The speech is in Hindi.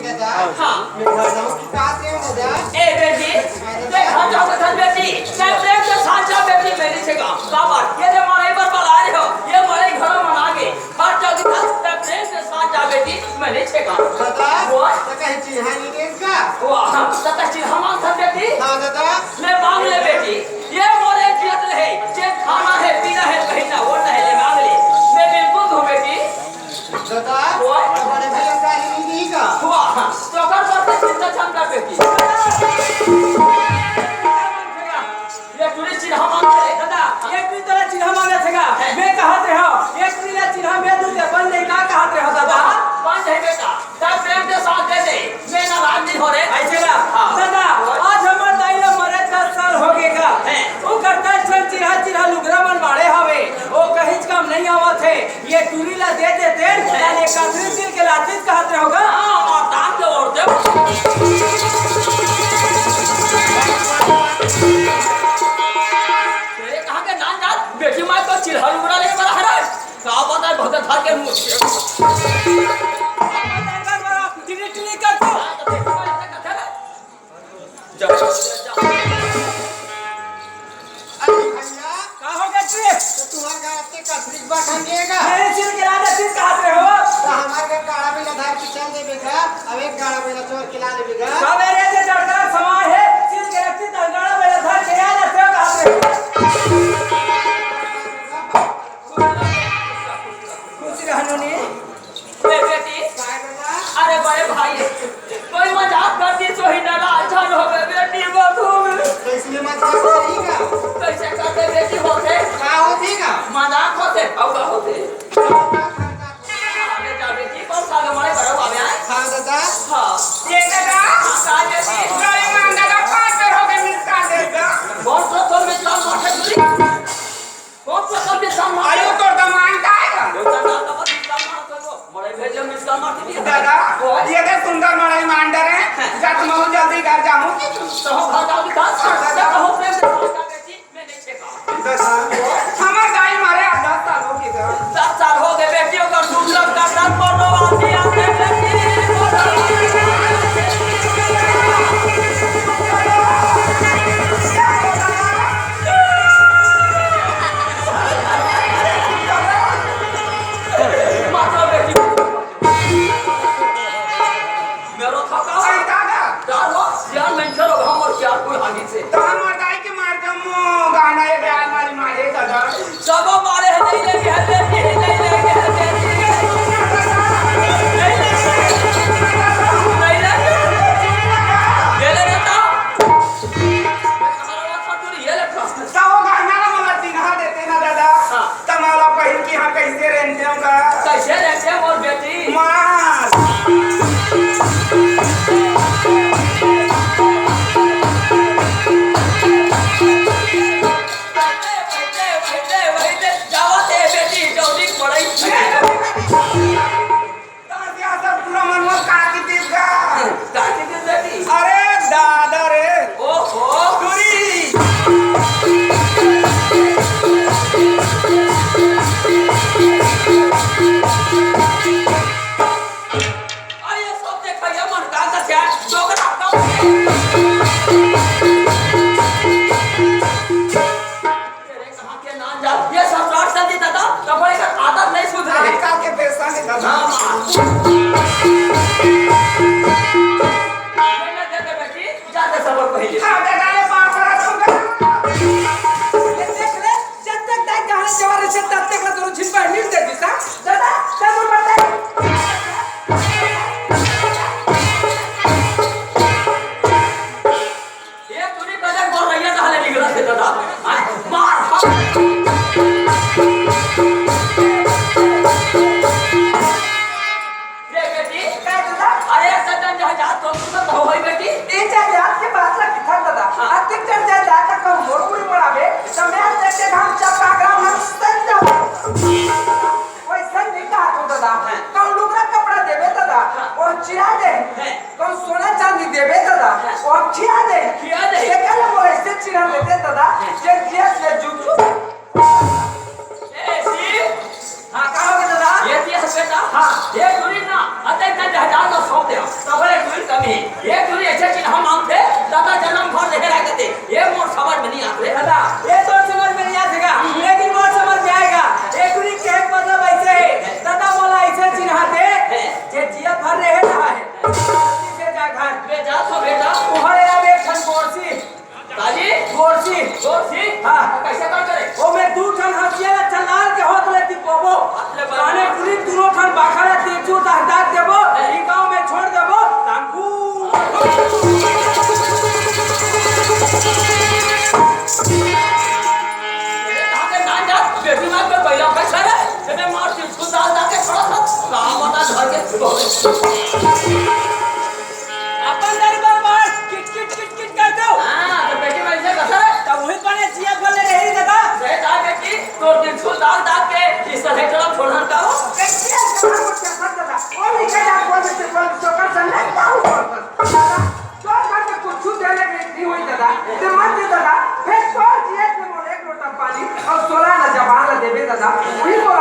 दादा हाँ मैं घर जाऊं कि साथ में दादा ए बेटी ते घर जाओ तो बेटी मैं प्रेम के साथ जा बेटी मेरी से का बाबा ये जो मारे पर बला रहे हो ये मारे घर में आगे घर जाओ कि ते प्रेम के साथ जा बेटी मेरी से का दादा वो तो कहीं चिन्हानी देश का वाह हम सता चिन्ह हम था बेटी हाँ दादा ले मांग ले बेटी ये मोरे जियत रहे जे खाना है पीना है पहनना वो नहीं ले मांग ले मैं बिल्कुल हूं बेटी दादा वो हमारे भैया का ही नहीं का वाह तो कर पर चिंता छंदा बेटी ये टूरिस्ट चिन्ह मांगे दादा एक भी तोला चिन्ह मांगे छेगा मैं कहत रहो एक भी ला चिन्ह में दूते बन नहीं का कहत रहो दादा कौन है बेटा तब प्रेम के साथ दे दे मैं ना राजी हो रे ऐसे ना दादा आज हमर दाई ने मरे 10 साल हो गेगा ओ करता चल चिन्ह लुगरा मन बाड़े हवे ओ कहीं काम नहीं आवत है ये टूरी ला दे देते लाले काथरी दिल के लातिस कहत रहोगा हां और दान के और दे तेरे कहां के नाम जात बेटी मां को चिल्हा लुगरा लेके बड़ा हरा का पता है बहुत था के मुंह टिली कर दो अरे भैया का हो गया ट्रिप तो तुम्हारे घर अपने कसरी बा खाएगा मेरे चिल के लाने किस कहत रहो तो हमारे घर गाड़ा में लधार के चल दे बेगा अब एक गाड़ा में चोर खिला दे बेगा सवेरे से चढ़ता समाज है चिल के रखती तंगाड़ा में लधार के आ जाते हो कहत रहो खुश रहनुनी बेटी काय दादा अरे बड़े भाई कोई मजाक करती तो ही ना अच्छा हो गए बेटी बधूम तो इसलिए मत नहीं का कैसे करते बेटी होते का होती का मजाक होते और का होते अरे जा बेटी कौन सा हमारे बड़ा बाबा है हाँ दादा हां ये दादा का बेटी गाड़ी में दादा 5 हो गए मिसका देगा कौन सा तो में काम माथे तुरी कौन सा तो में काम माथे आयो तो दमान का आएगा जो तना का काम माथे को बड़े भेजे में काम माथे दिया दादा ये दे सुंदर मड़ई मांडर है जब मैं जल्दी घर जाऊं तो भागा भी खास दादा हो प्रेम से का बेटी मैं नहीं छेका दादा हमार दाई मारे 10 साल हो गए 10 साल हो गए बेटियों का सुंदर का दांत पड़ो आती आते बेटी माता बेटी मेरो थका अरे दादा डालो यार मैं करो हम और क्या कोई आगे से तो हमार दाई के मार के मुंह गाना ये ब्याह मारी मारे दादा सब मारे है नहीं लेके है बेटी नहीं लेके है बेटी नहीं लेके ये ले लेता हमारा फटूरी ये ले प्रश्न तो वो गाना ना मला दिखा देते ना दादा हाँ। तमारा बहन की हां कैसे रहते होगा कैसे रहते हैं और बेटी मार वही जावत है बेटी जल्दी पढ़ाई ताकि सब पूरा मन में काटी देगा काटी दे बेटी अरे दादा रे ओहो दूरी अरे सब देखा मन का क्या डोगरा का तेरे कहां के नाम जा ये सब रात से दादा कबई का आदत नहीं सुधरे आजकल के पैसा ने दादा मैंने दे दे बेटी जाते सबक पहले हाँ दादा ने पास रखूंगा ये देख ले जब तक दाई कहां जवार से तब तक तो छिपा नहीं दे दिसा दादा सब बता ये तूने कदर बोल रही है ताले निकला से दादा मार ये बेटी का दादा अरे सदन जहां जा तो हो गई बेटी ये जात के बात ला किथा दादा आतिक कर जा जाता को मोरपुरी पड़ावे समय देखे हम चपा ग्राम हम संजा कोई सन नहीं कहा तो दादा कौन लुगरा कपड़ा देवे दादा और चिरा दे कौन सोना चांदी देवे दादा और खिया दे ये कल वो ऐसे चिरा लेते दादा जे जेस ले जुटू ए सी हां कहोगे दादा ये बेटा हां ये दूरी ना अते का जहाज सौंप दे तो बड़े अपन दरबार मार किट किट किट किट करते हो हां तो बेटी वैसे कसर है तब वही कोने जिया बोले रही दादा रे दा बेटी तो दिन छो दाग दाग के इस तरह कलम छोड़न का हो कैसे जमा को क्या कर दादा और निकल जा बोल से कर संने क्या हो दादा तो कर के कुछ देने नहीं हुई दादा ते मत दे दादा फिर तो जिए के मोर एक लोटा पानी और 16 ना जवान देबे दादा वही को